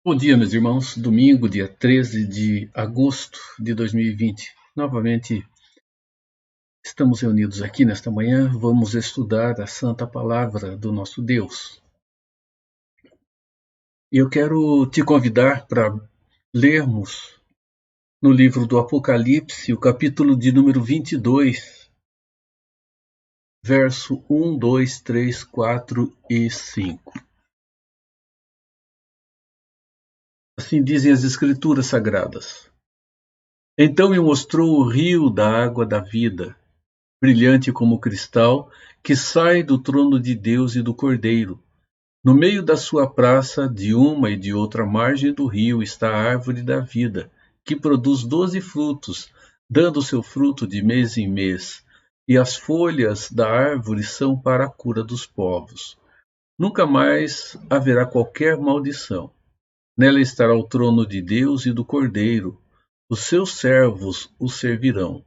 Bom dia, meus irmãos. Domingo, dia 13 de agosto de 2020. Novamente estamos reunidos aqui nesta manhã. Vamos estudar a Santa Palavra do nosso Deus. Eu quero te convidar para lermos no livro do Apocalipse, o capítulo de número 22, verso 1, 2, 3, 4 e 5. Assim dizem as Escrituras Sagradas. Então me mostrou o rio da água da vida, brilhante como cristal, que sai do trono de Deus e do Cordeiro. No meio da sua praça, de uma e de outra margem do rio, está a árvore da vida, que produz 12 frutos, dando seu fruto de mês em mês, e as folhas da árvore são para a cura dos povos. Nunca mais haverá qualquer maldição. Nela estará o trono de Deus e do Cordeiro. Os seus servos o servirão.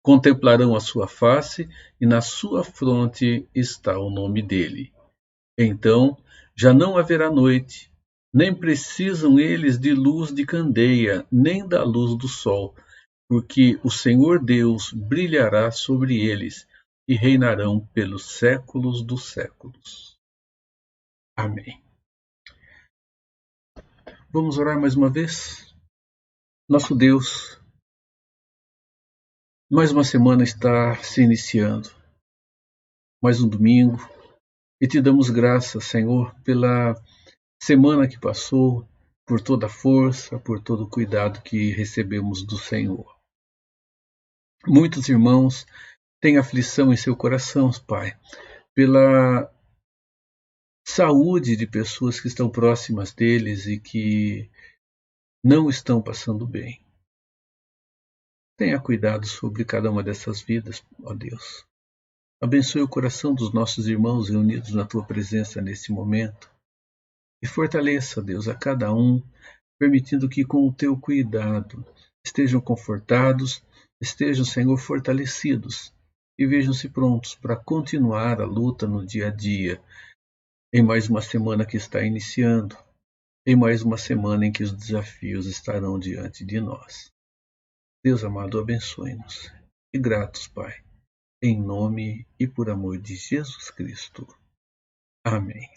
Contemplarão a sua face, e na sua fronte está o nome dele. Então já não haverá noite, nem precisam eles de luz de candeia, nem da luz do sol, porque o Senhor Deus brilhará sobre eles, e reinarão pelos séculos dos séculos. Amém. Vamos orar mais uma vez? Nosso Deus, mais uma semana está se iniciando, mais um domingo, e te damos graças, Senhor, pela semana que passou, por toda a força, por todo o cuidado que recebemos do Senhor. Muitos irmãos têm aflição em seu coração, Pai, pela saúde de pessoas que estão próximas deles e que não estão passando bem. Tenha cuidado sobre cada uma dessas vidas, ó Deus. Abençoe o coração dos nossos irmãos reunidos na Tua presença nesse momento e fortaleça, Deus, a cada um, permitindo que com o Teu cuidado estejam confortados, estejam, Senhor, fortalecidos e vejam-se prontos para continuar a luta no dia a dia, em mais uma semana que está iniciando, em mais uma semana em que os desafios estarão diante de nós. Deus amado, abençoe-nos. E gratos, Pai, em nome e por amor de Jesus Cristo. Amém.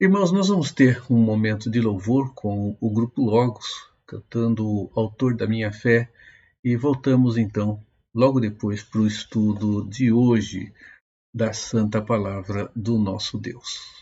Irmãos, nós vamos ter um momento de louvor com o grupo Logos, cantando o Autor da Minha Fé, e voltamos então, logo depois, para o estudo de hoje da Santa Palavra do nosso Deus.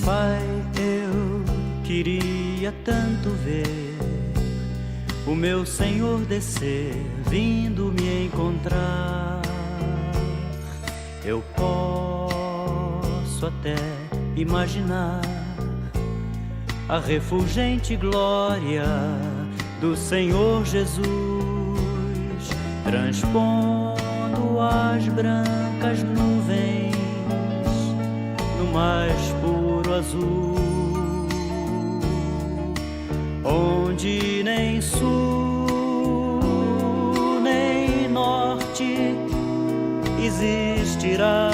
Pai, eu queria tanto ver o meu Senhor descer, vindo me encontrar. Eu posso até imaginar a refulgente glória do Senhor Jesus, transpondo as brancas nuvens no mais puro azul, onde nem sul nem norte existirá,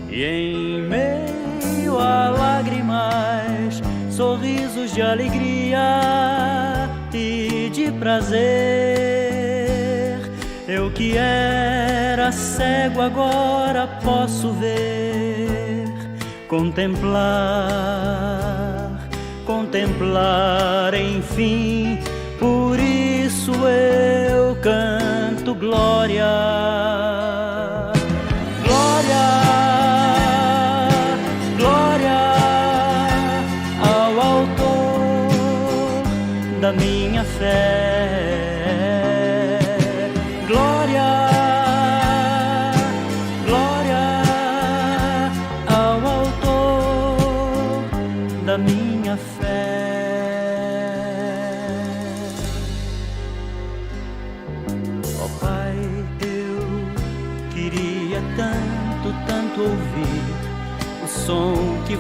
e em meio a lágrimas, sorrisos de alegria e de prazer. Eu que era cego agora posso ver, contemplar, enfim. Por isso eu canto glória, glória, glória ao Autor da minha fé. Glória,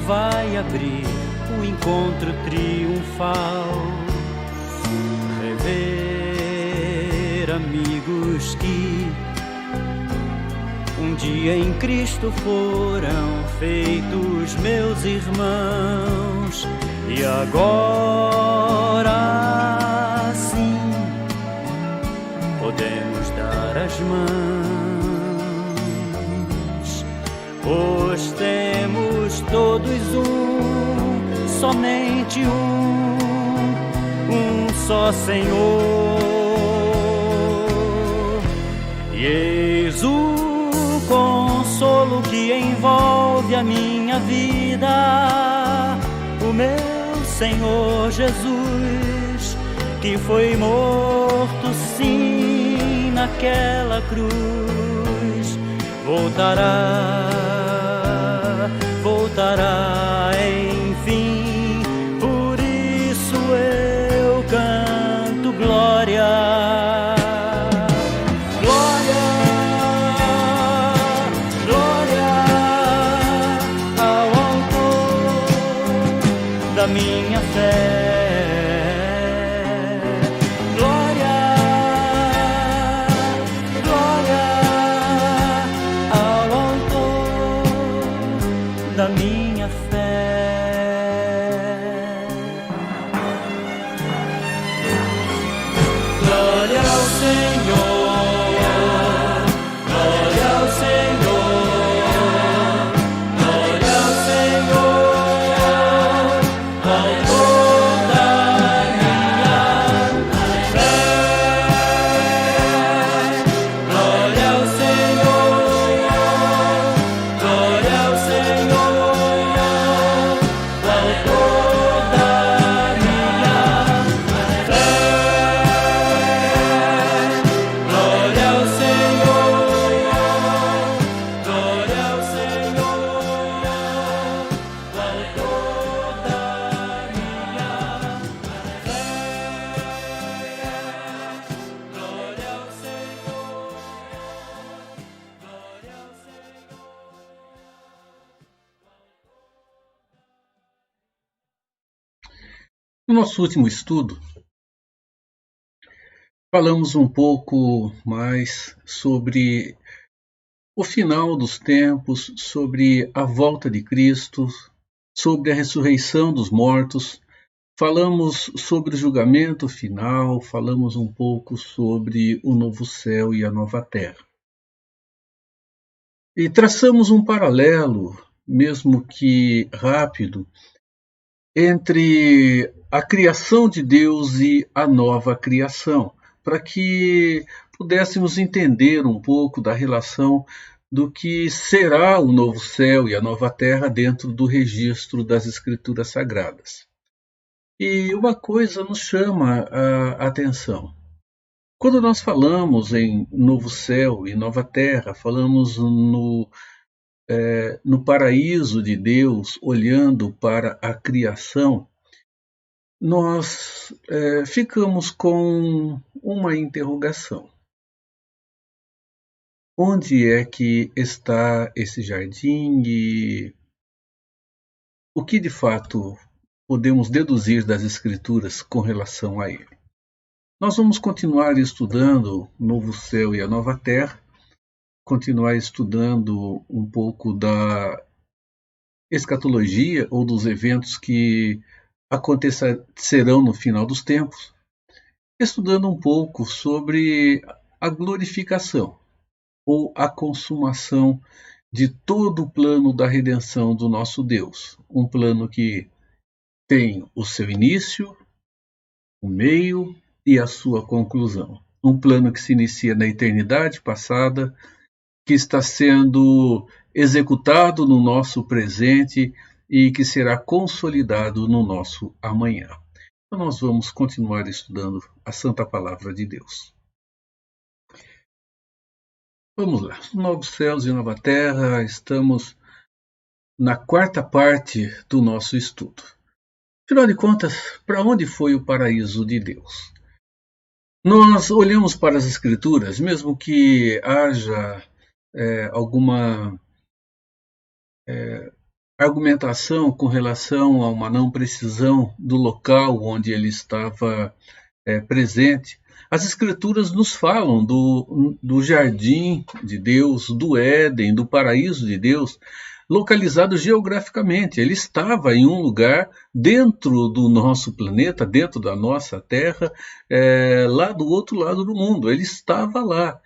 vai abrir o encontro triunfal. Rever amigos que um dia em Cristo foram feitos meus irmãos, e agora sim podemos dar as mãos, pois temos todos somente um só Senhor. E eis o consolo que envolve a minha vida, o meu Senhor Jesus, que foi morto sim naquela cruz, voltará enfim, por isso eu canto glória. Da minha fé, glória, glória ao autor da minha fé. Glória ao Senhor, glória ao Senhor, glória ao Senhor. No nosso último estudo, falamos um pouco mais sobre o final dos tempos, sobre a volta de Cristo, sobre a ressurreição dos mortos, falamos sobre o julgamento final, falamos um pouco sobre o novo céu e a nova terra. E traçamos um paralelo, mesmo que rápido, entre a criação de Deus e a nova criação, para que pudéssemos entender um pouco da relação do que será o novo céu e a nova terra dentro do registro das Escrituras Sagradas. E uma coisa nos chama a atenção. Quando nós falamos em novo céu e nova terra, falamos no paraíso de Deus, olhando para a criação, nós ficamos com uma interrogação. Onde é que está esse jardim e o que de fato podemos deduzir das Escrituras com relação a ele? Nós vamos continuar estudando o novo céu e a nova terra, continuar estudando um pouco da escatologia ou dos eventos que acontecerão no final dos tempos, estudando um pouco sobre a glorificação ou a consumação de todo o plano da redenção do nosso Deus. Um plano que tem o seu início, o meio e a sua conclusão. Um plano que se inicia na eternidade passada, que está sendo executado no nosso presente e que será consolidado no nosso amanhã. Então nós vamos continuar estudando a Santa Palavra de Deus. Vamos lá, novos céus e nova terra, estamos na quarta parte do nosso estudo. Afinal de contas, para onde foi o paraíso de Deus? Nós olhamos para as Escrituras, mesmo que haja alguma argumentação com relação a uma não precisão do local onde ele estava presente. As Escrituras nos falam do jardim de Deus, do Éden, do paraíso de Deus, localizado geograficamente. Ele estava em um lugar dentro do nosso planeta, dentro da nossa Terra, lá do outro lado do mundo. Ele estava lá.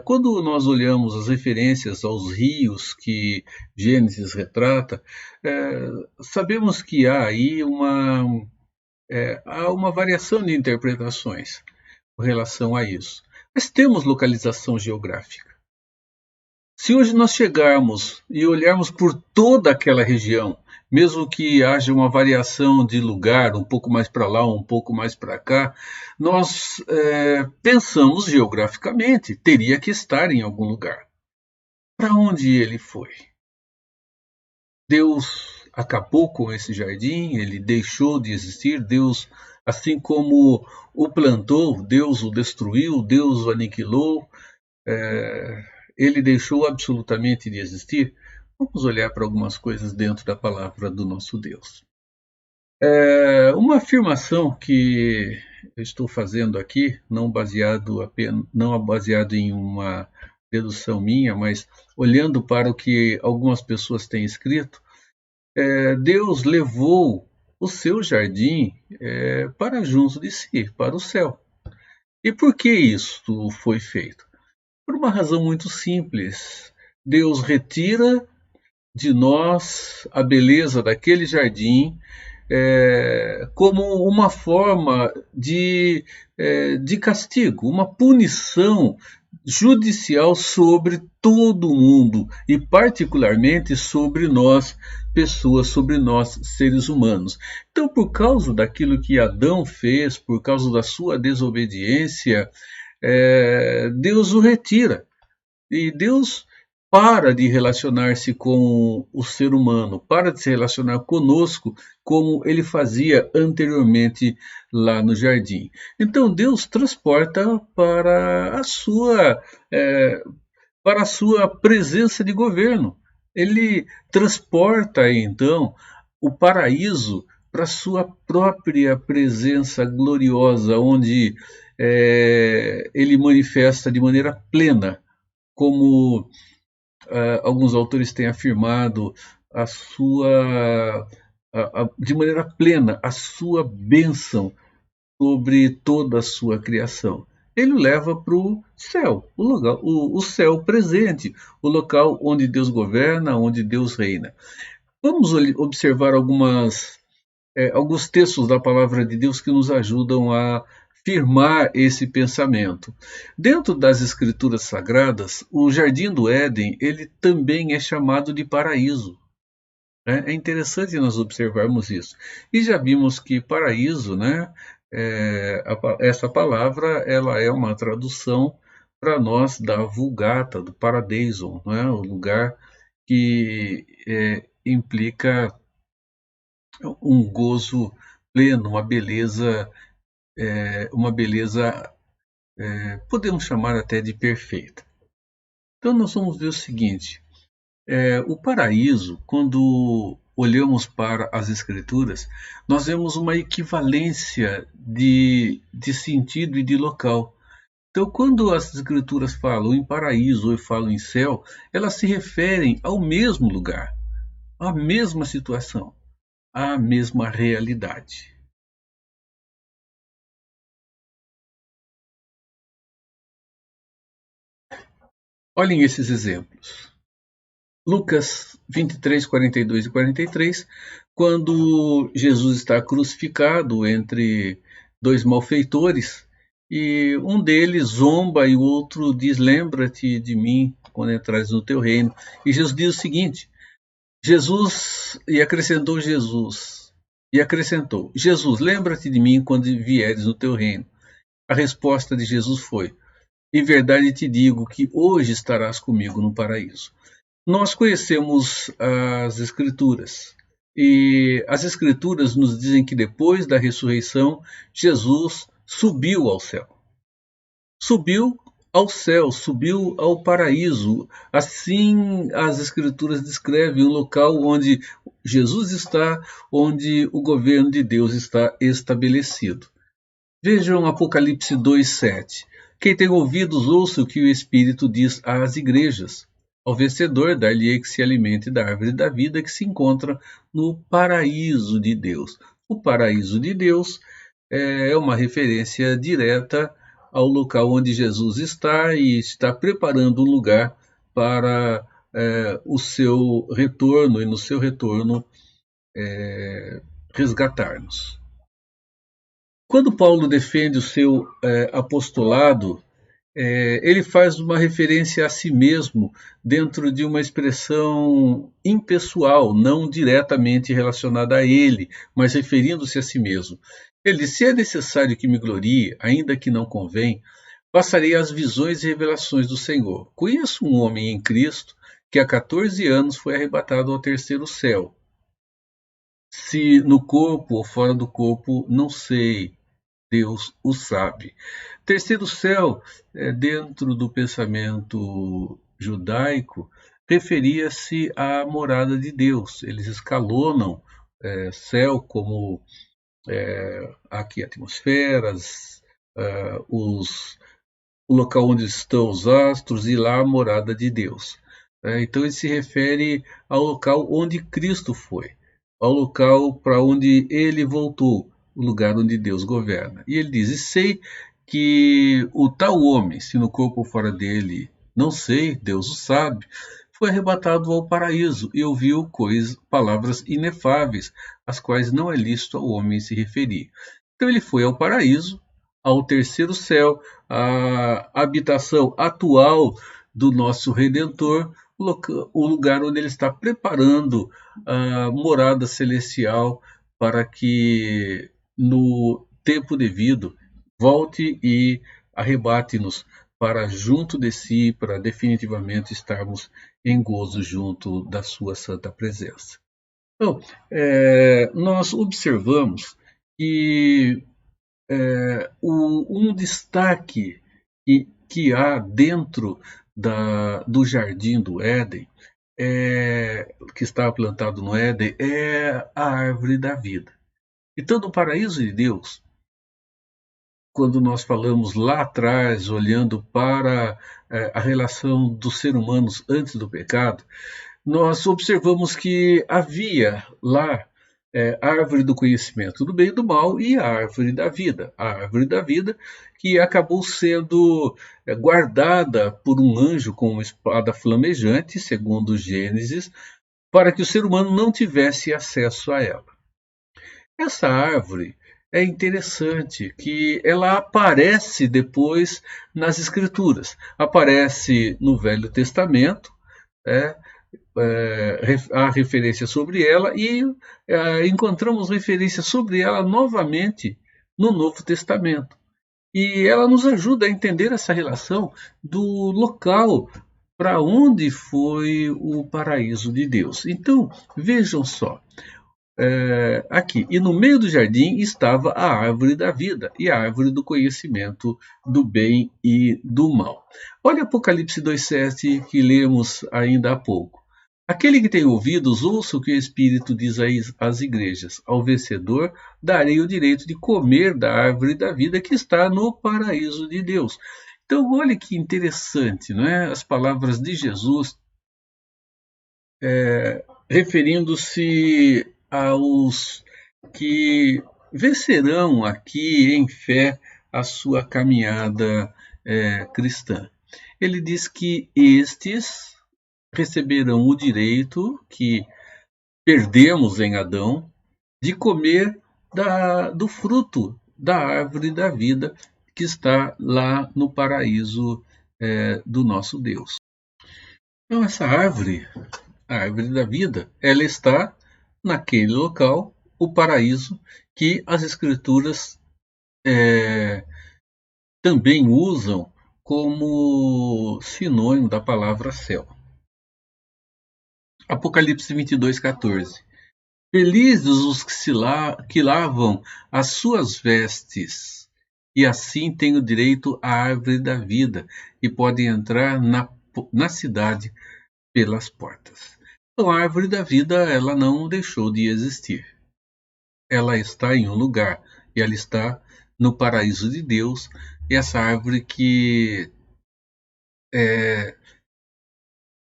Quando nós olhamos as referências aos rios que Gênesis retrata, sabemos que há aí há uma variação de interpretações com relação a isso. Mas temos localização geográfica. Se hoje nós chegarmos e olharmos por toda aquela região, mesmo que haja uma variação de lugar, um pouco mais para lá, um pouco mais para cá, nós pensamos geograficamente, teria que estar em algum lugar. Para onde ele foi? Deus acabou com esse jardim, ele deixou de existir, Deus, assim como o plantou, Deus o destruiu, Deus o aniquilou, ele deixou absolutamente de existir? Vamos olhar para algumas coisas dentro da palavra do nosso Deus. Uma afirmação que eu estou fazendo aqui, não baseado em uma dedução minha, mas olhando para o que algumas pessoas têm escrito, Deus levou o seu jardim para junto de si, para o céu. E por que isso foi feito? Por uma razão muito simples. Deus retira de nós a beleza daquele jardim como uma forma de castigo, uma punição judicial sobre todo o mundo e particularmente sobre nós, pessoas, sobre nós, seres humanos. Então, por causa daquilo que Adão fez, por causa da sua desobediência, Deus o retira. E Deus para de relacionar-se com o ser humano, para de se relacionar conosco como ele fazia anteriormente lá no jardim. Então Deus transporta para a sua presença de governo. Ele transporta então o paraíso para a sua própria presença gloriosa, onde ele manifesta de maneira plena, como alguns autores têm afirmado, de maneira plena, a sua bênção sobre toda a sua criação. Ele o leva para o céu, o céu presente, o local onde Deus governa, onde Deus reina. Vamos observar alguns textos da palavra de Deus que nos ajudam a firmar esse pensamento. Dentro das Escrituras Sagradas, o Jardim do Éden, ele também é chamado de paraíso. É interessante nós observarmos isso. E já vimos que paraíso, essa palavra, ela é uma tradução para nós da Vulgata, do Paradeison, o lugar que implica um gozo pleno, uma beleza, podemos chamar até de perfeita. Então nós vamos ver o seguinte, o paraíso, quando olhamos para as Escrituras, nós vemos uma equivalência de sentido e de local. Então, quando as Escrituras falam em paraíso ou falam em céu, elas se referem ao mesmo lugar, à mesma situação, à mesma realidade. Olhem esses exemplos. Lucas 23, 42 e 43, quando Jesus está crucificado entre dois malfeitores, e um deles zomba e o outro diz, lembra-te de mim quando entrares no teu reino. E Jesus diz o seguinte, acrescentou, Jesus, lembra-te de mim quando vieres no teu reino. A resposta de Jesus foi, em verdade te digo que hoje estarás comigo no paraíso. Nós conhecemos as Escrituras, e as Escrituras nos dizem que depois da ressurreição, Jesus subiu ao céu. Subiu ao céu, subiu ao paraíso. Assim as Escrituras descrevem um local onde Jesus está, onde o governo de Deus está estabelecido. Vejam Apocalipse 2:7. Quem tem ouvidos, ouça o que o Espírito diz às igrejas. Ao vencedor, dar-lhe-ei que se alimente da árvore da vida que se encontra no paraíso de Deus. O paraíso de Deus é uma referência direta ao local onde Jesus está e está preparando um lugar para o seu retorno e no seu retorno resgatar-nos. Quando Paulo defende o seu apostolado, ele faz uma referência a si mesmo dentro de uma expressão impessoal, não diretamente relacionada a ele, mas referindo-se a si mesmo. Ele diz: se é necessário que me glorie, ainda que não convém, passarei as visões e revelações do Senhor. Conheço um homem em Cristo que há 14 anos foi arrebatado ao terceiro céu. Se no corpo ou fora do corpo, não sei. Deus o sabe. Terceiro céu, dentro do pensamento judaico, referia-se à morada de Deus. Eles escalonam céu como aqui atmosferas, o local onde estão os astros e lá a morada de Deus. Então ele se refere ao local onde Cristo foi, ao local para onde ele voltou, o lugar onde Deus governa. E ele diz: e sei que o tal homem, se no corpo ou fora dele, não sei, Deus o sabe, foi arrebatado ao paraíso e ouviu palavras inefáveis, às quais não é lícito ao homem se referir. Então ele foi ao paraíso, ao terceiro céu, a habitação atual do nosso Redentor, o lugar onde ele está preparando a morada celestial para que no tempo devido volte e arrebate-nos para junto de si, para definitivamente estarmos em gozo junto da sua santa presença. Então, nós observamos que um destaque que há dentro do jardim do Éden, que estava plantado no Éden, é a árvore da vida. Então, no paraíso de Deus, quando nós falamos lá atrás, olhando para a relação dos seres humanos antes do pecado, nós observamos que havia lá a árvore do conhecimento do bem e do mal e a árvore da vida. A árvore da vida que acabou sendo guardada por um anjo com uma espada flamejante, segundo Gênesis, para que o ser humano não tivesse acesso a ela. Essa árvore é interessante que ela aparece depois nas Escrituras. Aparece no Velho Testamento, há referência sobre ela e encontramos referência sobre ela novamente no Novo Testamento. E ela nos ajuda a entender essa relação do local para onde foi o paraíso de Deus. Então, vejam só. Aqui, e no meio do jardim estava a árvore da vida e a árvore do conhecimento do bem e do mal. Olha Apocalipse 2,7 que lemos ainda há pouco. Aquele que tem ouvidos, ouça o que o Espírito diz às igrejas. Ao vencedor, darei o direito de comer da árvore da vida que está no paraíso de Deus. Então, olha que interessante, não é? As palavras de Jesus referindo-se aos que vencerão aqui em fé a sua caminhada cristã. Ele diz que estes receberão o direito que perdemos em Adão de comer do fruto da árvore da vida que está lá no paraíso do nosso Deus. Então essa árvore, a árvore da vida, ela está naquele local, o paraíso, que as Escrituras também usam como sinônimo da palavra céu. Apocalipse 22:14. Felizes os que lavam as suas vestes, e assim têm o direito à árvore da vida, e podem entrar na cidade pelas portas. Então, a árvore da vida, ela não deixou de existir. Ela está em um lugar, e ela está no paraíso de Deus, e essa árvore que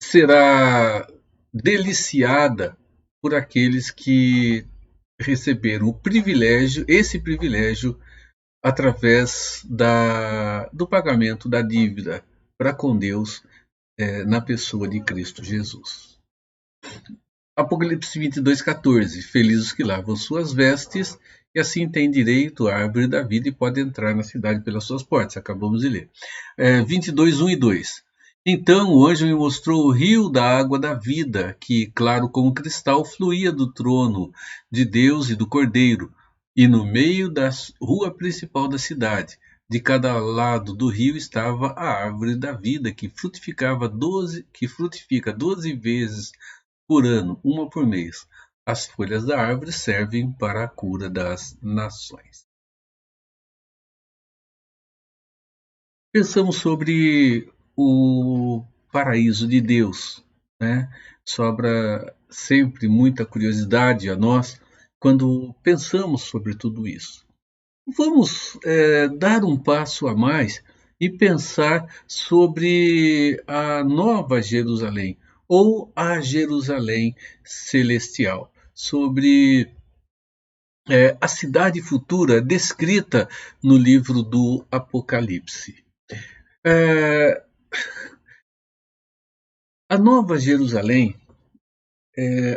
será deliciada por aqueles que receberam esse privilégio, através do pagamento da dívida para com Deus, na pessoa de Cristo Jesus. Apocalipse 22:14. Felizes os que lavam suas vestes, e assim têm direito à árvore da vida e podem entrar na cidade pelas suas portas. Acabamos de ler. 22:1 e 2. Então o anjo me mostrou o rio da água da vida, que, claro como cristal, fluía do trono de Deus e do Cordeiro, e no meio da rua principal da cidade. De cada lado do rio estava a árvore da vida, que frutifica 12 vezes por ano, uma por mês. As folhas da árvore servem para a cura das nações. Pensamos sobre o paraíso de Deus, né? Sobra sempre muita curiosidade a nós quando pensamos sobre tudo isso. Vamos dar um passo a mais e pensar sobre a Nova Jerusalém, ou a Jerusalém Celestial, sobre a cidade futura descrita no livro do Apocalipse. A Nova Jerusalém,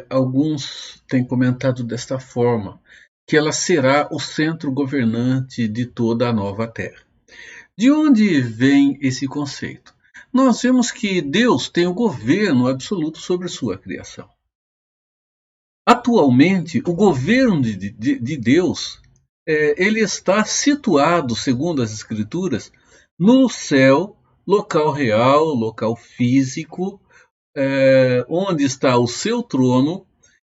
alguns têm comentado desta forma, que ela será o centro governante de toda a nova terra. De onde vem esse conceito? Nós vemos que Deus tem o governo absoluto sobre sua criação. Atualmente, o governo de Deus, ele está situado, segundo as Escrituras, no céu, local real, local físico, onde está o seu trono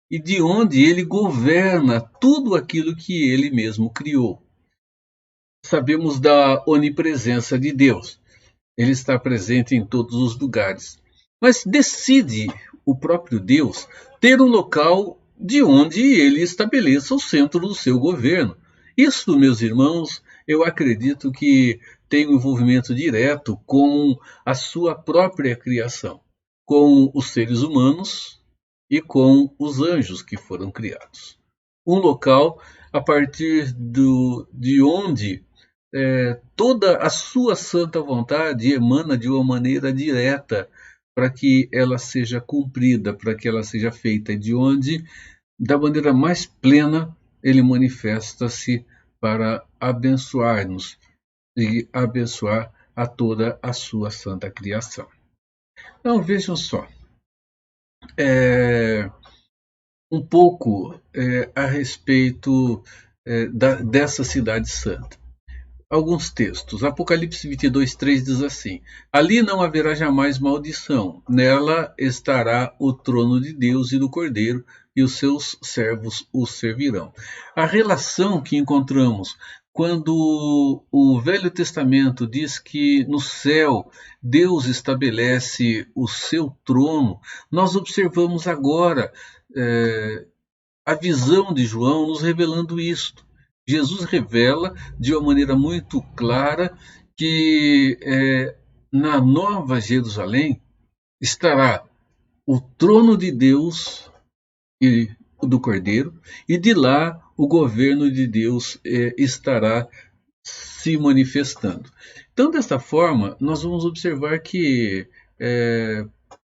e de onde ele governa tudo aquilo que ele mesmo criou. Sabemos da onipresença de Deus. Ele está presente em todos os lugares. Mas decide o próprio Deus ter um local de onde ele estabeleça o centro do seu governo. Isso, meus irmãos, eu acredito que tem um envolvimento direto com a sua própria criação, com os seres humanos e com os anjos que foram criados. Um local a partir de onde toda a sua santa vontade emana de uma maneira direta para que ela seja cumprida, para que ela seja feita, de onde, da maneira mais plena, ele manifesta-se para abençoar-nos e abençoar a toda a sua santa criação. Então, vejam só, um pouco a respeito dessa cidade santa. Alguns textos. Apocalipse 22:3 diz assim: ali não haverá jamais maldição, nela estará o trono de Deus e do Cordeiro, e os seus servos o servirão. A relação que encontramos quando o Velho Testamento diz que no céu Deus estabelece o seu trono, nós observamos agora a visão de João nos revelando isto. Jesus revela de uma maneira muito clara que na Nova Jerusalém estará o trono de Deus e do Cordeiro, e de lá o governo de Deus estará se manifestando. Então, desta forma, nós vamos observar que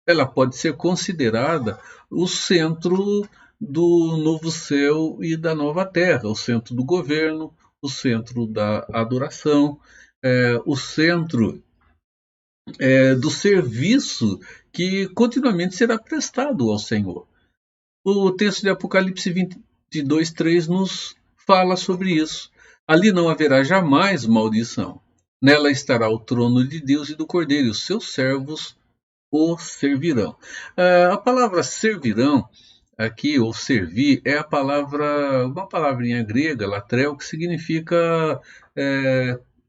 ela pode ser considerada o centro do novo céu e da nova terra, o centro do governo, o centro da adoração, o centro do serviço que continuamente será prestado ao Senhor. O texto de Apocalipse 22:3 nos fala sobre isso. Ali não haverá jamais maldição. Nela estará o trono de Deus e do Cordeiro, e os seus servos o servirão. A palavra servirão aqui, ou servir, é uma palavrinha grega, latreu, que significa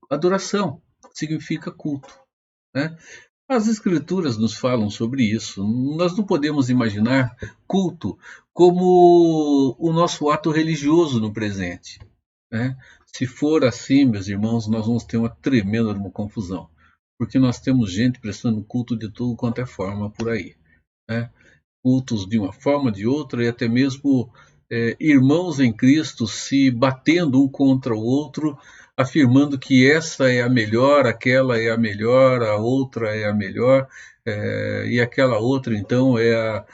adoração, significa culto, né? As Escrituras nos falam sobre isso. Nós não podemos imaginar culto como o nosso ato religioso no presente, né? Se for assim, meus irmãos, nós vamos ter uma tremenda uma confusão, porque nós temos gente prestando culto de tudo quanto é forma por aí, né? Cultos de uma forma, de outra, e até mesmo irmãos em Cristo se batendo um contra o outro, afirmando que essa é a melhor, aquela é a melhor, a outra é a melhor, e aquela outra, então, é a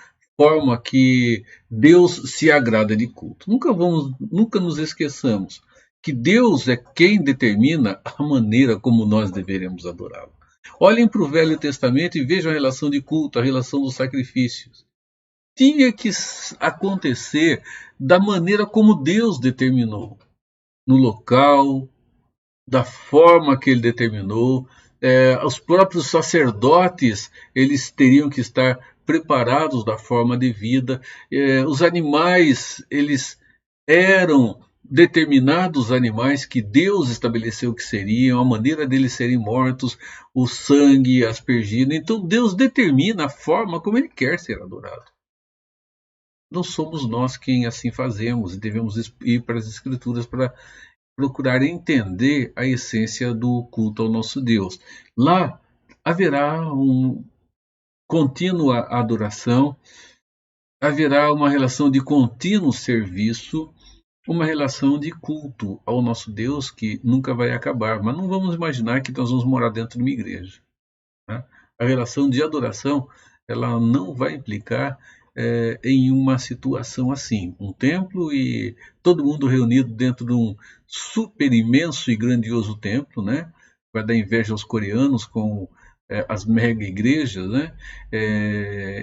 forma que Deus se agrada de culto. Nunca nos esqueçamos que Deus é quem determina a maneira como nós deveremos adorá-lo. Olhem para o Velho Testamento e vejam a relação de culto, a relação dos sacrifícios. Tinha que acontecer da maneira como Deus determinou, no local, da forma que ele determinou. Os próprios sacerdotes, eles teriam que estar preparados da forma devida. Os animais, eles eram determinados animais que Deus estabeleceu que seriam, a maneira deles serem mortos, o sangue, as aspergido. Então Deus determina a forma como ele quer ser adorado. Não somos nós quem assim fazemos, e devemos ir para as Escrituras para procurar entender a essência do culto ao nosso Deus. Lá haverá uma contínua adoração, haverá uma relação de contínuo serviço, uma relação de culto ao nosso Deus que nunca vai acabar. Mas não vamos imaginar que nós vamos morar dentro de uma igreja, né? A relação de adoração, ela não vai implicar em uma situação assim, um templo e todo mundo reunido dentro de um super imenso e grandioso templo, né? Vai dar inveja aos coreanos com as mega igrejas, né?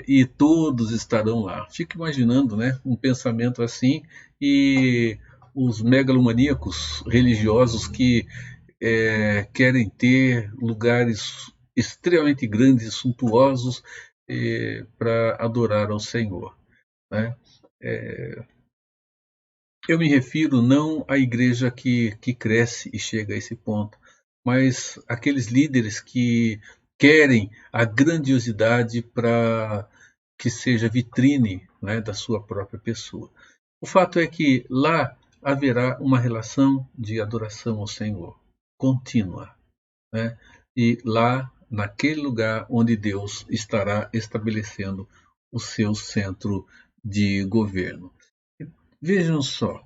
E todos estarão lá. Fico imaginando, né? Um pensamento assim e os megalomaníacos religiosos que querem ter lugares extremamente grandes e suntuosos para adorar ao Senhor, né? Eu me refiro não à igreja que cresce e chega a esse ponto, mas aqueles líderes que querem a grandiosidade para que seja vitrine, né, da sua própria pessoa. O fato é que lá haverá uma relação de adoração ao Senhor contínua, né? E lá, naquele lugar onde Deus estará estabelecendo o seu centro de governo. Vejam só,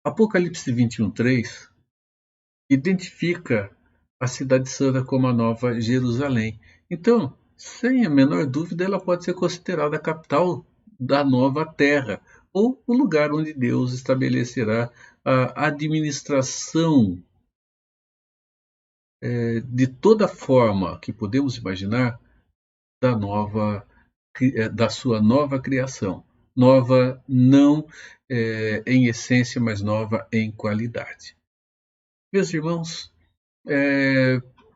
Apocalipse 21:3 identifica a cidade santa como a Nova Jerusalém. Então, sem a menor dúvida, ela pode ser considerada a capital da nova terra, ou o lugar onde Deus estabelecerá a administração de toda forma que podemos imaginar da sua nova criação. Nova não em essência, mas nova em qualidade. Meus irmãos,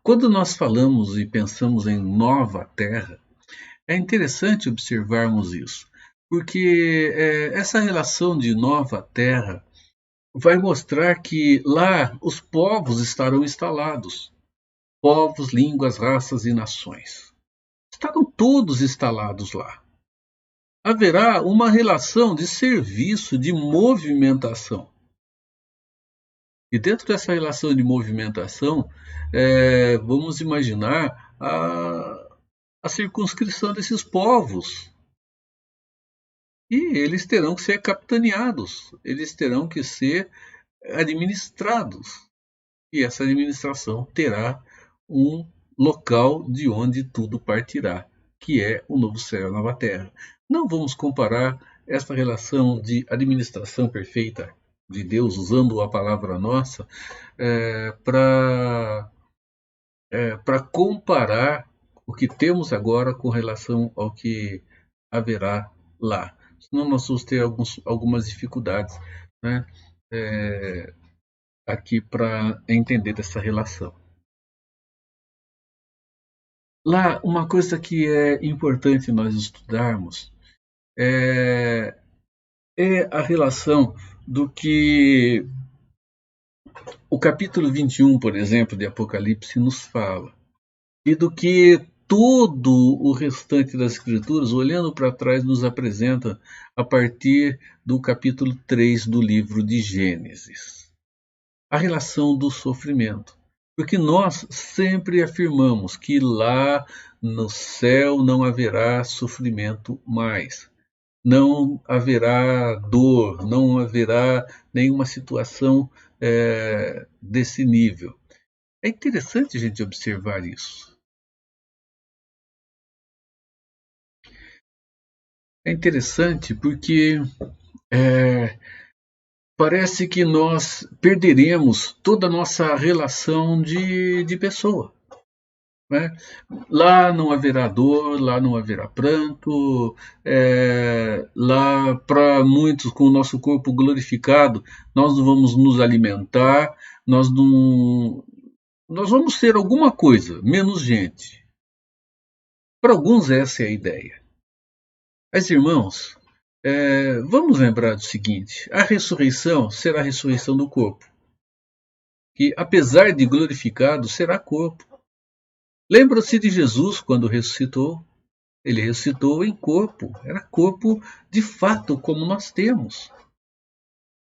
quando nós falamos e pensamos em nova terra, é interessante observarmos isso, porque essa relação de nova terra vai mostrar que lá os povos estarão instalados. Povos, línguas, raças e nações. Estarão todos instalados lá. Haverá uma relação de serviço, de movimentação. E dentro dessa relação de movimentação, vamos imaginar a circunscrição desses povos. E eles terão que ser capitaneados, eles terão que ser administrados. E essa administração terá um local de onde tudo partirá, que é o novo céu e a nova terra. Não vamos comparar esta relação de administração perfeita de Deus, usando a palavra nossa, para comparar o que temos agora com relação ao que haverá lá. Senão nós vamos ter algumas dificuldades, né, aqui para entender essa relação. Lá, uma coisa que é importante nós estudarmos é a relação do que o capítulo 21, por exemplo, de Apocalipse nos fala, e do que todo o restante das Escrituras, olhando para trás, nos apresenta a partir do capítulo 3 do livro de Gênesis. A relação do sofrimento. Porque nós sempre afirmamos que lá no céu não haverá sofrimento mais. Não haverá dor, não haverá nenhuma situação desse nível. É interessante a gente observar isso. É interessante porque parece que nós perderemos toda a nossa relação de pessoa. Né? Lá não haverá dor, lá não haverá pranto, lá para muitos, com o nosso corpo glorificado, nós não vamos nos alimentar, nós vamos ser alguma coisa, menos gente. Para alguns essa é a ideia. Mas irmãos, vamos lembrar do seguinte, a ressurreição será a ressurreição do corpo, que apesar de glorificado, será corpo. Lembra-se de Jesus quando ressuscitou? Ele ressuscitou em corpo, era corpo de fato como nós temos.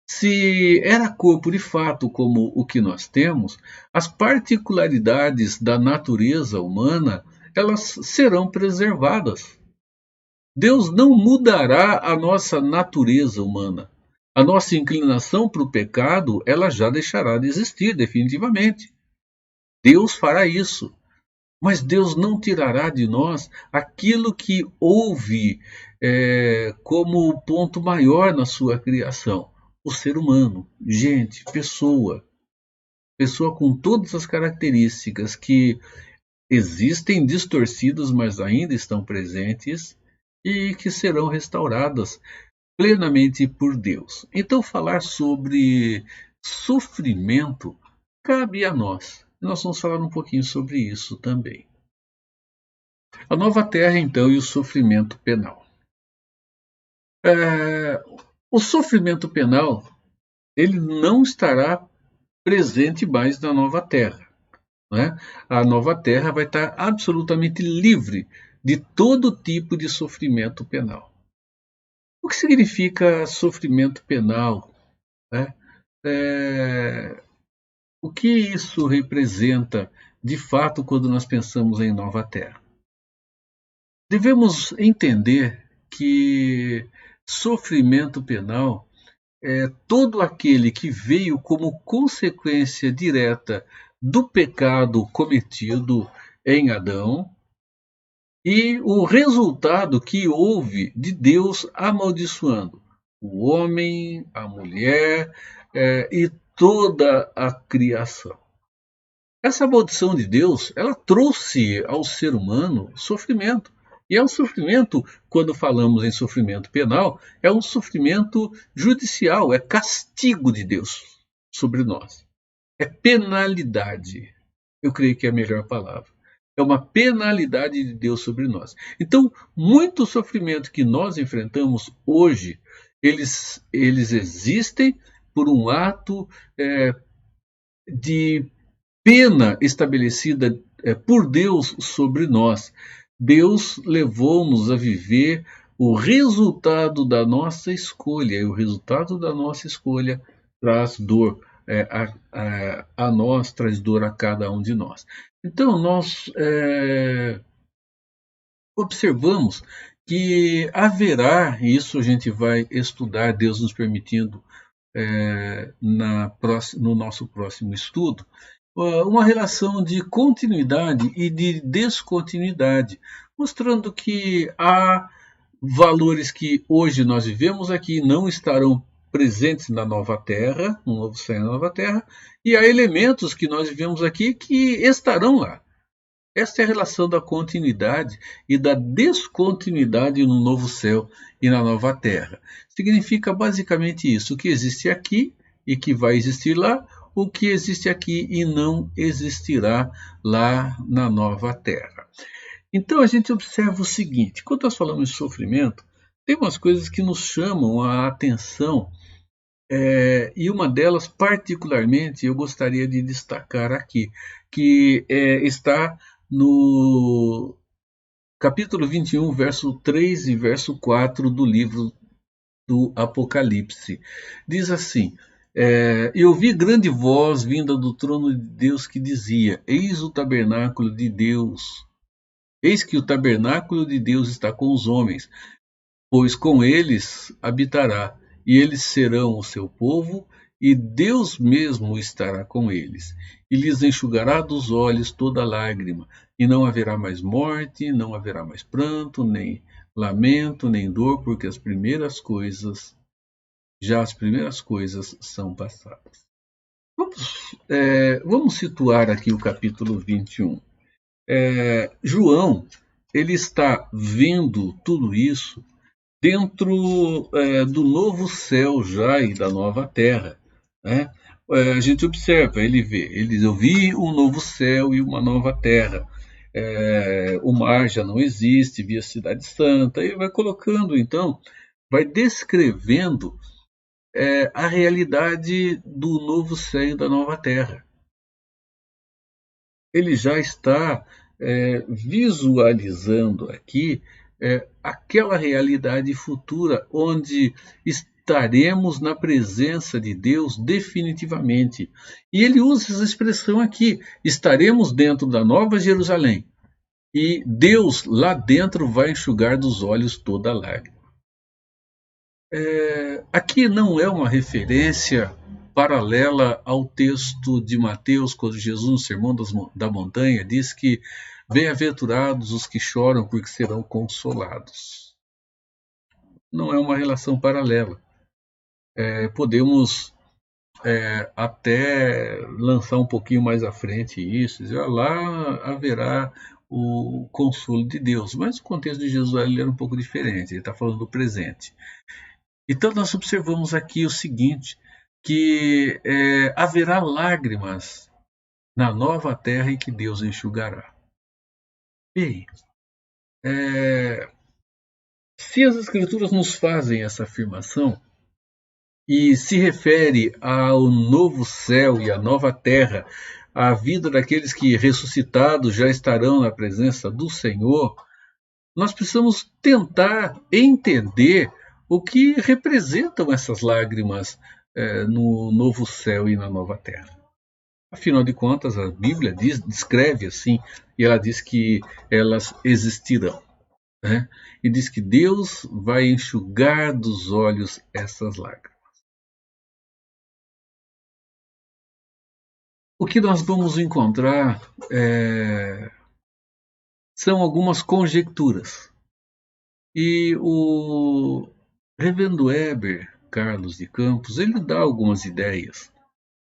Se era corpo de fato como o que nós temos, as particularidades da natureza humana, elas serão preservadas. Deus não mudará a nossa natureza humana. A nossa inclinação para o pecado, ela já deixará de existir definitivamente. Deus fará isso. Mas Deus não tirará de nós aquilo que houve como o ponto maior na sua criação. O ser humano, gente, pessoa. Pessoa com todas as características que existem distorcidas, mas ainda estão presentes e que serão restauradas plenamente por Deus. Então, falar sobre sofrimento cabe a nós. Nós vamos falar um pouquinho sobre isso também. A nova terra, então, e o sofrimento penal. O sofrimento penal, ele não estará presente mais na nova terra. Né? A nova terra vai estar absolutamente livre de todo tipo de sofrimento penal. O que significa sofrimento penal? Né? O que isso representa, de fato, quando nós pensamos em nova terra? Devemos entender que sofrimento penal é todo aquele que veio como consequência direta do pecado cometido em Adão e o resultado que houve de Deus amaldiçoando o homem, a mulher e toda a criação. Essa maldição de Deus, ela trouxe ao ser humano sofrimento. E é um sofrimento, quando falamos em sofrimento penal, é um sofrimento judicial, é castigo de Deus sobre nós. É penalidade. Eu creio que é a melhor palavra. É uma penalidade de Deus sobre nós. Então, muito sofrimento que nós enfrentamos hoje, eles existem por um ato de pena estabelecida por Deus sobre nós. Deus levou-nos a viver o resultado da nossa escolha, e o resultado da nossa escolha traz dor a nós, traz dor a cada um de nós. Então, nós observamos que haverá, e isso a gente vai estudar, Deus nos permitindo, no nosso próximo estudo, uma relação de continuidade e de descontinuidade, mostrando que há valores que hoje nós vivemos aqui não estarão presentes na nova terra, no novo céu e na nova terra, e há elementos que nós vivemos aqui que estarão lá. Esta é a relação da continuidade e da descontinuidade no novo céu e na nova terra. Significa basicamente isso, o que existe aqui e que vai existir lá, o que existe aqui e não existirá lá na nova terra. Então a gente observa o seguinte, quando nós falamos de sofrimento, tem umas coisas que nos chamam a atenção E uma delas, particularmente, eu gostaria de destacar aqui, que está no capítulo 21, verso 3 e verso 4 do livro do Apocalipse. Diz assim: E ouvi grande voz vinda do trono de Deus que dizia: Eis o tabernáculo de Deus. Eis que o tabernáculo de Deus está com os homens, pois com eles habitará, e eles serão o seu povo, e Deus mesmo estará com eles, e lhes enxugará dos olhos toda lágrima, e não haverá mais morte, não haverá mais pranto, nem lamento, nem dor, porque as primeiras coisas são passadas. Vamos situar aqui o capítulo 21. João, ele está vendo tudo isso dentro do novo céu já e da nova terra, né? A gente observa, eu vi um novo céu e uma nova terra. O mar já não existe, vi a cidade santa, e vai colocando, então, vai descrevendo a realidade do novo céu e da nova terra. Ele já está visualizando aqui aquela realidade futura onde estaremos na presença de Deus definitivamente. E ele usa essa expressão aqui: estaremos dentro da Nova Jerusalém. E Deus lá dentro vai enxugar dos olhos toda lágrima. Aqui não é uma referência paralela ao texto de Mateus, quando Jesus, no Sermão da Montanha, diz que bem-aventurados os que choram, porque serão consolados. Não é uma relação paralela. Podemos até lançar um pouquinho mais à frente isso, dizer, lá haverá o consolo de Deus. Mas o contexto de Jesus ele era um pouco diferente, ele está falando do presente. Então nós observamos aqui o seguinte, que haverá lágrimas na nova terra em que Deus enxugará. Bem, se as Escrituras nos fazem essa afirmação e se refere ao novo céu e à nova terra, à vida daqueles que ressuscitados já estarão na presença do Senhor, nós precisamos tentar entender o que representam essas lágrimas no novo céu e na nova terra. Afinal de contas, a Bíblia descreve assim, e ela diz que elas existirão. Né? E diz que Deus vai enxugar dos olhos essas lágrimas. O que nós vamos encontrar são algumas conjecturas. E o Reverendo Heber Carlos de Campos, ele dá algumas ideias.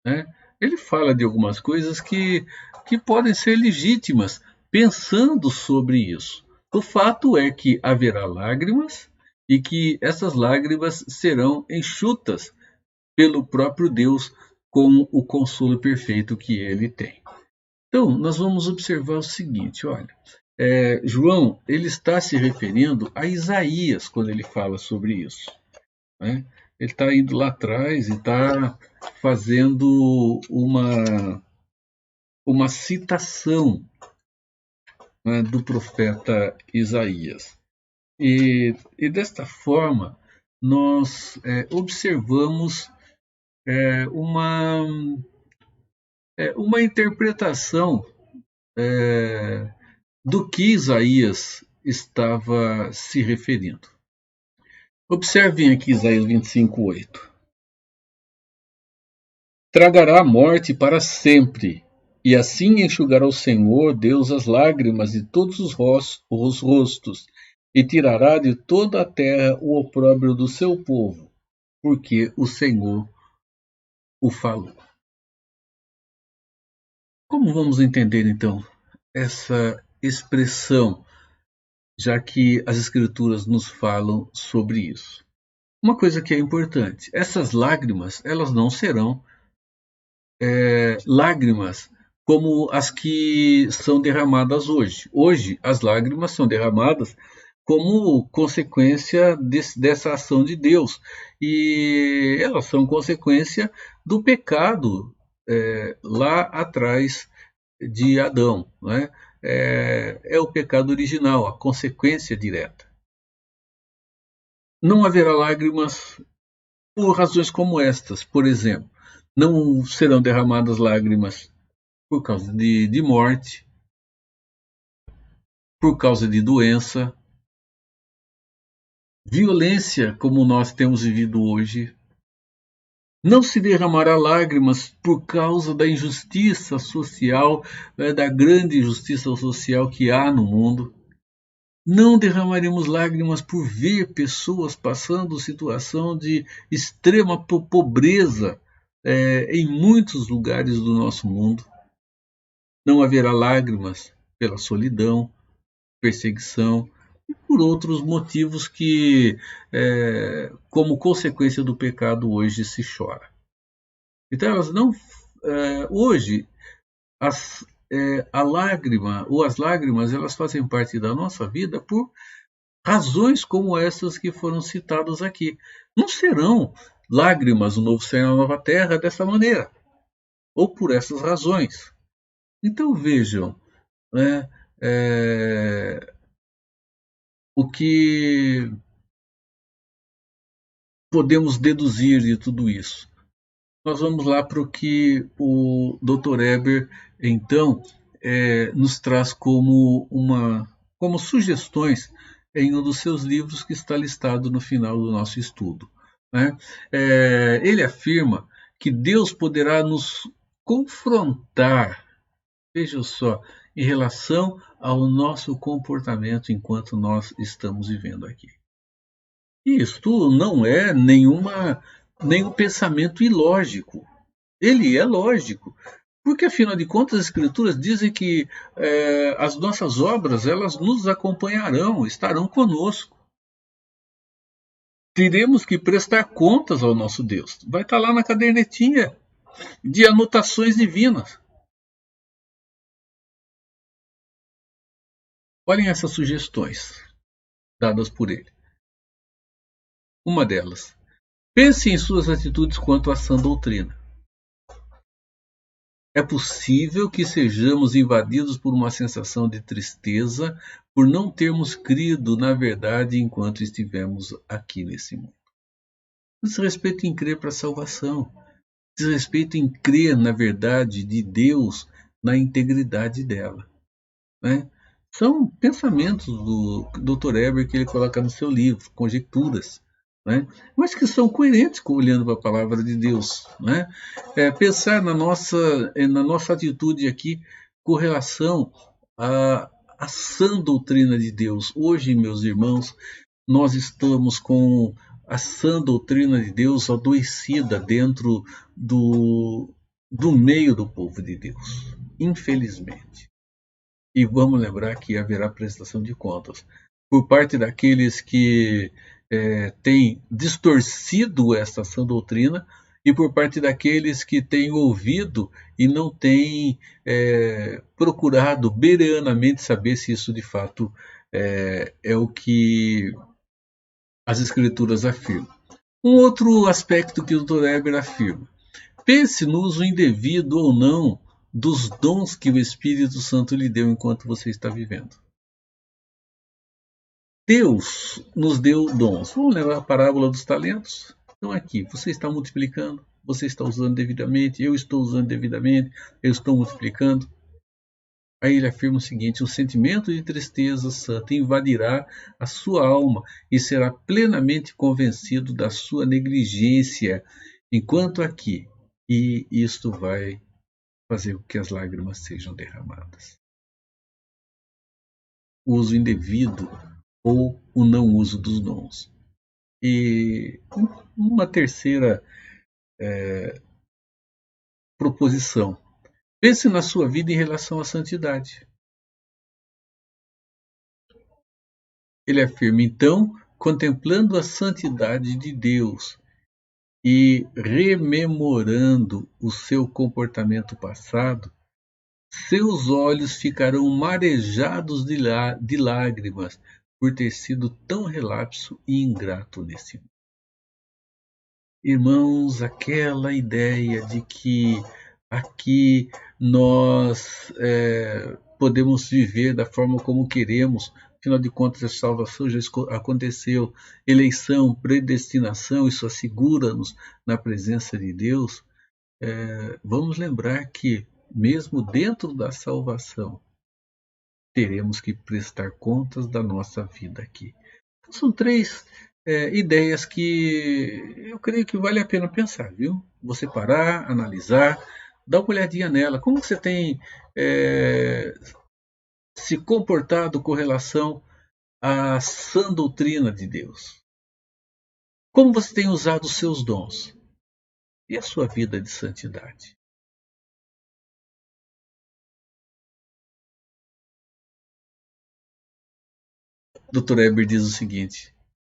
Né? Ele fala de algumas coisas que podem ser legítimas, pensando sobre isso. O fato é que haverá lágrimas e que essas lágrimas serão enxutas pelo próprio Deus com o consolo perfeito que ele tem. Então, nós vamos observar o seguinte, olha, João ele está se referindo a Isaías quando ele fala sobre isso. Né? Ele está indo lá atrás e está fazendo uma citação, né, do profeta Isaías. E desta forma, nós observamos uma interpretação do que Isaías estava se referindo. Observem aqui Isaías 25:8. Tragará a morte para sempre, e assim enxugará o Senhor Deus as lágrimas de todos os rostos, e tirará de toda a terra o opróbrio do seu povo, porque o Senhor o falou. Como vamos entender, então, essa expressão, já que as Escrituras nos falam sobre isso? Uma coisa que é importante, essas lágrimas, elas não serão lágrimas como as que são derramadas hoje. Hoje, as lágrimas são derramadas como consequência dessa ação de Deus. E elas são consequência do pecado lá atrás de Adão, né? É o pecado original, a consequência direta. Não haverá lágrimas por razões como estas, por exemplo. Não serão derramadas lágrimas por causa de morte, por causa de doença, violência como nós temos vivido hoje. Não se derramará lágrimas por causa da injustiça social, da grande injustiça social que há no mundo. Não derramaremos lágrimas por ver pessoas passando situação de extrema pobreza em muitos lugares do nosso mundo. Não haverá lágrimas pela solidão, perseguição e por outros motivos que, como consequência do pecado, hoje se chora. Então, elas não. Hoje, a lágrima ou as lágrimas, elas fazem parte da nossa vida por razões como essas que foram citadas aqui. Não serão lágrimas no novo céu e na nova terra dessa maneira, ou por essas razões. Então vejam, né, o que podemos deduzir de tudo isso. Nós vamos lá para o que o Dr. Eber, então, nos traz como sugestões em um dos seus livros que está listado no final do nosso estudo, né? Ele afirma que Deus poderá nos confrontar, veja só, em relação ao nosso comportamento enquanto nós estamos vivendo aqui. Isto não é nenhum pensamento ilógico. Ele é lógico. Porque, afinal de contas, as Escrituras dizem que as nossas obras, elas nos acompanharão, estarão conosco. Teremos que prestar contas ao nosso Deus. Vai estar lá na cadernetinha de anotações divinas. Olhem essas sugestões dadas por ele. Uma delas. Pense em suas atitudes quanto à sã doutrina. É possível que sejamos invadidos por uma sensação de tristeza por não termos crido na verdade enquanto estivemos aqui nesse mundo. Diz respeito em crer para a salvação. Diz respeito em crer na verdade de Deus, na integridade dela, né? São pensamentos do Dr. Eber que ele coloca no seu livro, conjecturas, né? Mas que são coerentes olhando para a palavra de Deus, né? Pensar na nossa atitude aqui com relação à sã doutrina de Deus. Hoje, meus irmãos, nós estamos com a sã doutrina de Deus adoecida dentro do meio do povo de Deus, infelizmente. E vamos lembrar que haverá prestação de contas por parte daqueles que têm distorcido esta sã doutrina e por parte daqueles que têm ouvido e não têm procurado bereanamente saber se isso de fato é o que as Escrituras afirmam. Um outro aspecto que o Dr. Eber afirma. Pense no uso indevido ou não dos dons que o Espírito Santo lhe deu enquanto você está vivendo. Deus nos deu dons. Vamos lembrar a parábola dos talentos? Então aqui, você está multiplicando, você está usando devidamente, eu estou usando devidamente, eu estou multiplicando. Aí ele afirma o seguinte: o sentimento de tristeza santa invadirá a sua alma e será plenamente convencido da sua negligência enquanto aqui. E isto vai fazer com que as lágrimas sejam derramadas. O uso indevido ou o não uso dos dons. E uma terceira proposição. Pense na sua vida em relação à santidade. Ele afirma, então, contemplando a santidade de Deus e rememorando o seu comportamento passado, seus olhos ficarão marejados de lágrimas por ter sido tão relapso e ingrato nesse mundo. Irmãos, aquela ideia de que aqui nós podemos viver da forma como queremos, afinal de contas a salvação já aconteceu, eleição, predestinação, isso assegura-nos na presença de Deus. Vamos lembrar que mesmo dentro da salvação, teremos que prestar contas da nossa vida aqui. Então, são três ideias que eu creio que vale a pena pensar, viu? Você parar, analisar, dar uma olhadinha nela. Como você tem se comportado com relação à sã doutrina de Deus? Como você tem usado os seus dons? E a sua vida de santidade? Dr. Eber diz o seguinte: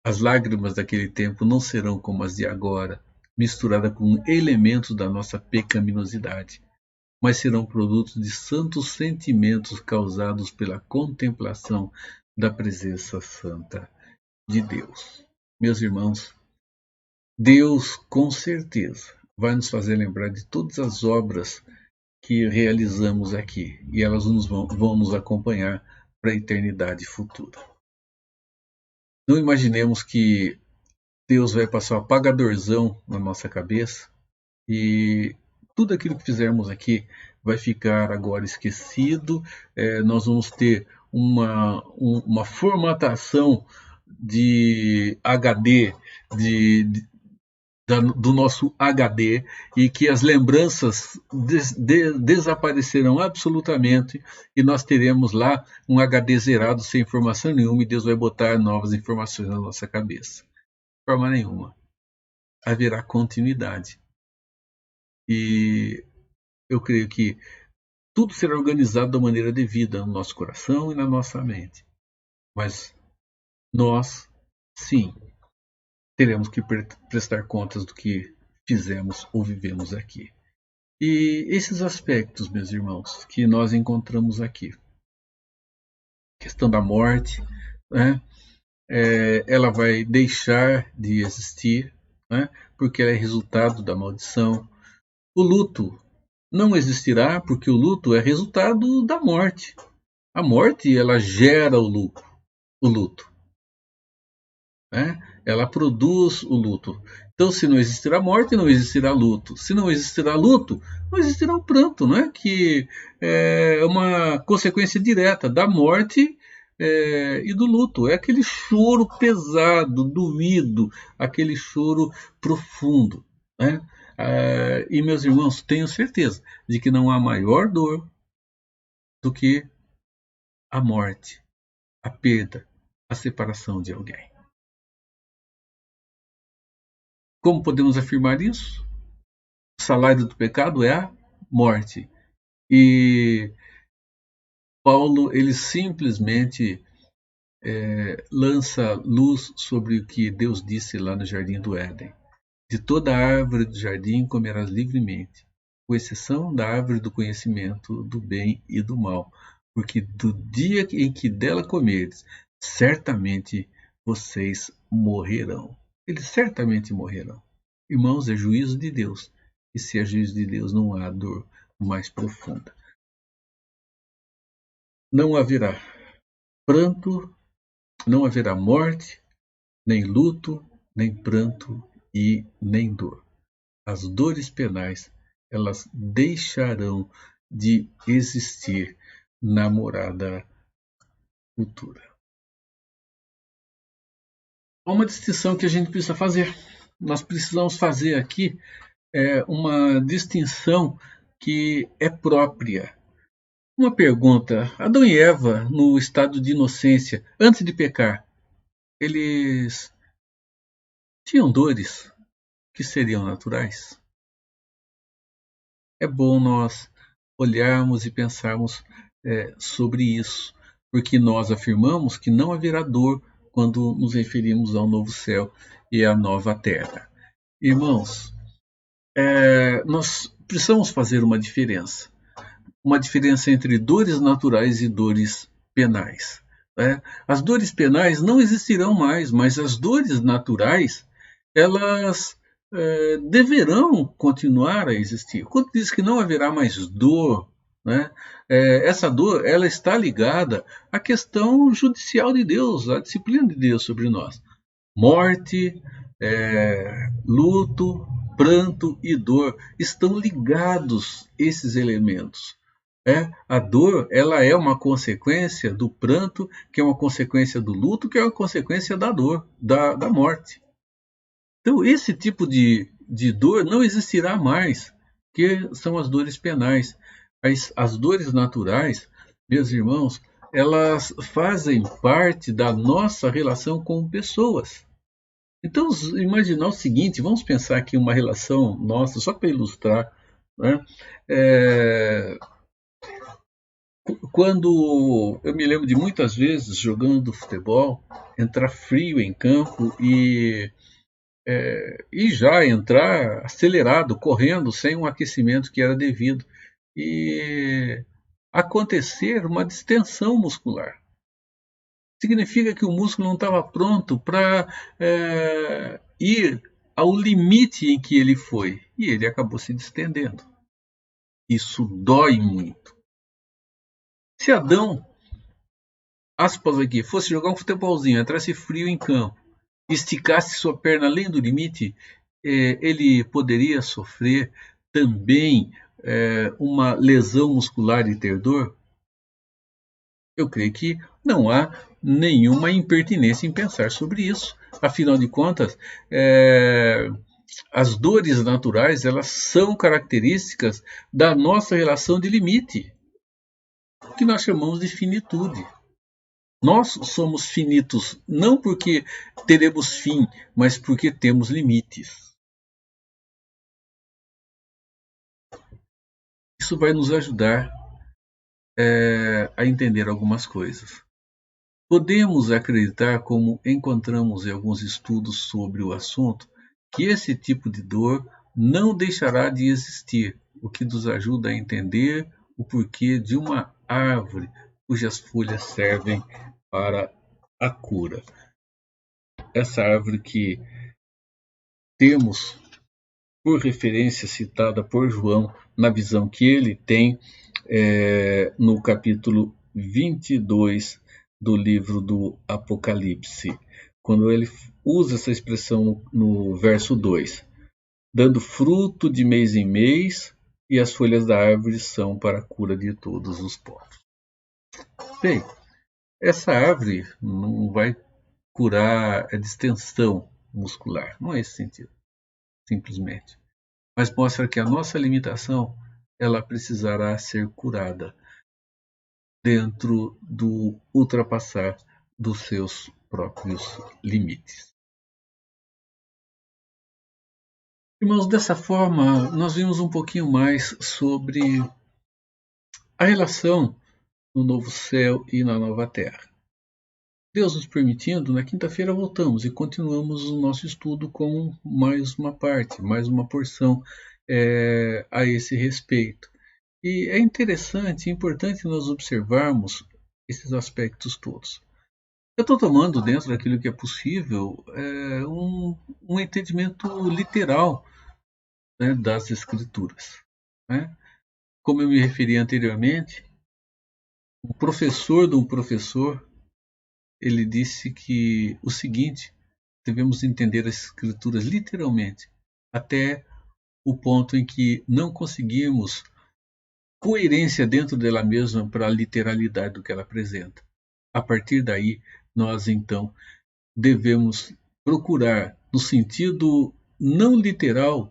as lágrimas daquele tempo não serão como as de agora, misturadas com elementos da nossa pecaminosidade, mas serão produtos de santos sentimentos causados pela contemplação da presença santa de Deus. Meus irmãos, Deus com certeza vai nos fazer lembrar de todas as obras que realizamos aqui, e elas vão nos acompanhar para a eternidade futura. Não imaginemos que Deus vai passar um apagadorzão na nossa cabeça e tudo aquilo que fizermos aqui vai ficar agora esquecido. Nós vamos ter uma formatação de HD, do nosso HD, e que as lembranças desaparecerão absolutamente e nós teremos lá um HD zerado sem informação nenhuma e Deus vai botar novas informações na nossa cabeça. De forma nenhuma. Haverá continuidade. E eu creio que tudo será organizado da maneira devida no nosso coração e na nossa mente. Mas nós, sim, teremos que prestar contas do que fizemos ou vivemos aqui. E esses aspectos, meus irmãos, que nós encontramos aqui. A questão da morte, né? Ela vai deixar de existir, né? Porque ela é resultado da maldição. O luto não existirá porque o luto é resultado da morte. A morte, ela gera o luto. Né? Ela produz o luto. Então, se não existirá morte, não existirá luto. Se não existirá luto, não existirá o pranto, não é? Que é uma consequência direta da morte e do luto. É aquele choro pesado, doído, aquele choro profundo. Né? E, meus irmãos, tenho certeza de que não há maior dor do que a morte, a perda, a separação de alguém. Como podemos afirmar isso? O salário do pecado é a morte. E Paulo, ele simplesmente lança luz sobre o que Deus disse lá no Jardim do Éden. De toda árvore do jardim comerás livremente, com exceção da árvore do conhecimento do bem e do mal, porque do dia em que dela comerdes, certamente vocês morrerão. Eles certamente morrerão. Irmãos, é juízo de Deus. E se é juízo de Deus, não há dor mais profunda. Não haverá pranto, não haverá morte, nem luto, nem pranto e nem dor. As dores penais, elas deixarão de existir na morada futura. Há uma distinção que a gente precisa fazer. Nós precisamos fazer aqui uma distinção que é própria. Uma pergunta: Adão e Eva, no estado de inocência, antes de pecar, eles tinham dores que seriam naturais? É bom nós olharmos e pensarmos sobre isso, porque nós afirmamos que não haverá dor quando nos referimos ao novo céu e à nova terra. Irmãos, nós precisamos fazer uma diferença entre dores naturais e dores penais. né? As dores penais não existirão mais, mas as dores naturais, elas deverão continuar a existir. Quando diz que não haverá mais dor, né? Essa dor, ela está ligada à questão judicial de Deus, à disciplina de Deus sobre nós. Morte, luto, pranto e dor estão ligados esses elementos. A dor, ela é uma consequência do pranto, que é uma consequência do luto, que é uma consequência da dor, da morte. Então, esse tipo de dor não existirá mais, que são as dores penais. As dores naturais, meus irmãos, elas fazem parte da nossa relação com pessoas. Então, imaginar o seguinte, vamos pensar aqui uma relação nossa, só para ilustrar, né? Quando eu me lembro de muitas vezes jogando futebol, entrar frio em campo e já entrar acelerado, correndo, sem um aquecimento que era devido. E acontecer uma distensão muscular. Significa que o músculo não estava pronto para ir ao limite em que ele foi. E ele acabou se distendendo. Isso dói muito. Se Adão, aspas aqui, fosse jogar um futebolzinho, entrasse frio em campo, esticasse sua perna além do limite, ele poderia sofrer também uma lesão muscular e ter dor? Eu creio que não há nenhuma impertinência em pensar sobre isso. Afinal de contas, as dores naturais, elas são características da nossa relação de limite, que nós chamamos de finitude. Nós somos finitos não porque teremos fim, mas porque temos limites. Isso vai nos ajudar a entender algumas coisas. Podemos acreditar, como encontramos em alguns estudos sobre o assunto, que esse tipo de dor não deixará de existir, o que nos ajuda a entender o porquê de uma árvore cujas folhas servem para a cura. Essa árvore que temos por referência citada por João na visão que ele tem no capítulo 22 do livro do Apocalipse, quando ele usa essa expressão no verso 2, dando fruto de mês em mês, e as folhas da árvore são para a cura de todos os povos. Bem, essa árvore não vai curar a distensão muscular, não é esse sentido, simplesmente. Mas mostra que a nossa limitação, ela precisará ser curada dentro do ultrapassar dos seus próprios limites. Irmãos, dessa forma, nós vimos um pouquinho mais sobre a relação no novo céu e na nova terra. Deus nos permitindo, na quinta-feira voltamos e continuamos o nosso estudo com mais uma parte, mais uma porção a esse respeito. E é interessante, é importante nós observarmos esses aspectos todos. Eu estou tomando, dentro daquilo que é possível, um entendimento literal, né, das Escrituras. Né? Como eu me referi anteriormente, o professor de um professor, ele disse que o seguinte: devemos entender as Escrituras literalmente, até o ponto em que não conseguimos coerência dentro dela mesma para a literalidade do que ela apresenta. A partir daí, nós então devemos procurar, no sentido não literal,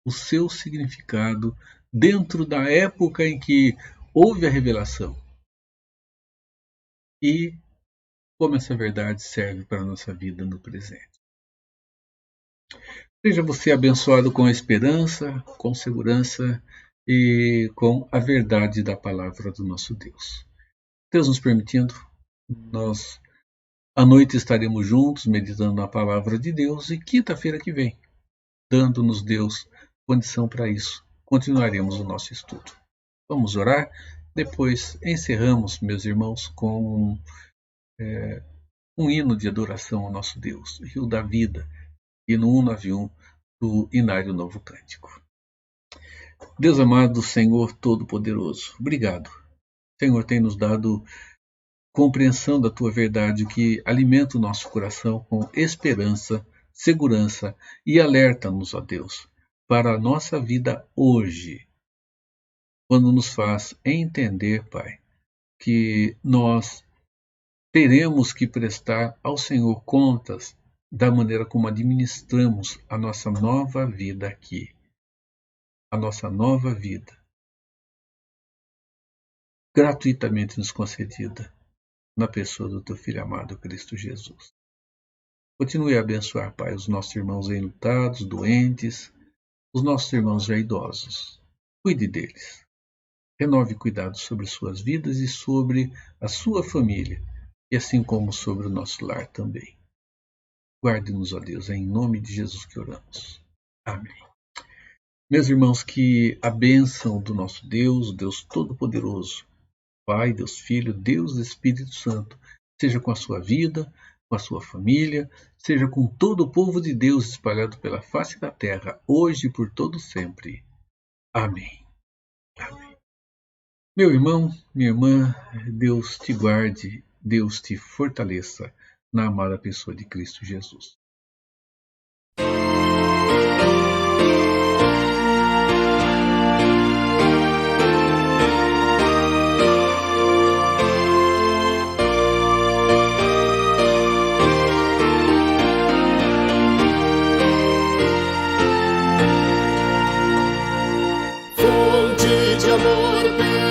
o seu significado dentro da época em que houve a revelação. E como essa verdade serve para a nossa vida no presente. Seja você abençoado com a esperança, com segurança e com a verdade da palavra do nosso Deus. Deus nos permitindo, nós à noite estaremos juntos meditando na palavra de Deus e quinta-feira que vem, dando-nos Deus condição para isso, continuaremos o nosso estudo. Vamos orar? Depois encerramos, meus irmãos, com um hino de adoração ao nosso Deus, Rio da Vida, hino 191 do Inário Novo Cântico. Deus amado, Senhor Todo-Poderoso, obrigado. Senhor, tem nos dado compreensão da Tua verdade que alimenta o nosso coração com esperança, segurança e alerta-nos, ó Deus, para a nossa vida hoje, quando nos faz entender, Pai, que nós teremos que prestar ao Senhor contas da maneira como administramos a nossa nova vida aqui, a nossa nova vida, gratuitamente nos concedida na pessoa do Teu Filho amado, Cristo Jesus. Continue a abençoar, Pai, os nossos irmãos enlutados, doentes, os nossos irmãos já idosos. Cuide deles. Renove cuidados sobre suas vidas e sobre a sua família, e assim como sobre o nosso lar também. Guarde-nos, ó Deus, é em nome de Jesus que oramos. Amém. Meus irmãos, que a bênção do nosso Deus, o Deus Todo-Poderoso, Pai, Deus Filho, Deus Espírito Santo, seja com a sua vida, com a sua família, seja com todo o povo de Deus espalhado pela face da terra, hoje e por todo sempre. Amém. Amém. Meu irmão, minha irmã, Deus te guarde, Deus te fortaleça na amada pessoa de Cristo Jesus. Fonte de amor